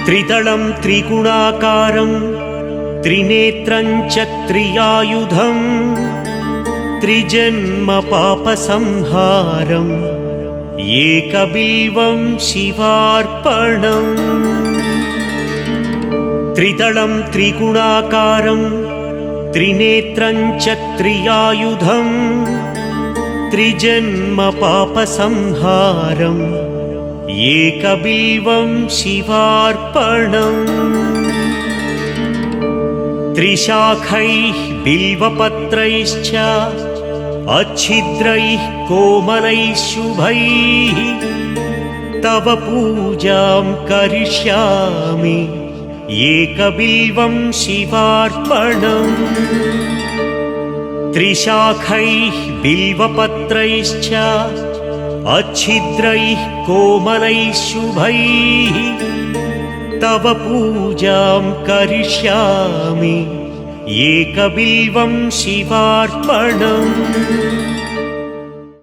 त्रिदलं त्रिगुणाकारं त्रिनेत्रं च त्रियायुधं त्रिजन्म पापसंहारम् एकबिल्वं शिवार्पणम्। त्रिदलं त्रिगुणाकारं त्रिनेत्रं च त्रियायुधं त्रिजन्म पापसंहारम् एकबिल्वं शिवार्पणम्। त्रिशाखैः बिल्वपत्रैश्च अच्छिद्रैः कोमलैः शुभैः तव पूजां करिष्यामि एकबिल्वं शिवार्पणम्। त्रिशाखैः बिल्वपत्रैश्च अच्छिद्रैः कोमलैः शुभैः तव पूजां करिष्यामि एकबिल्वं शिवार्पणम्।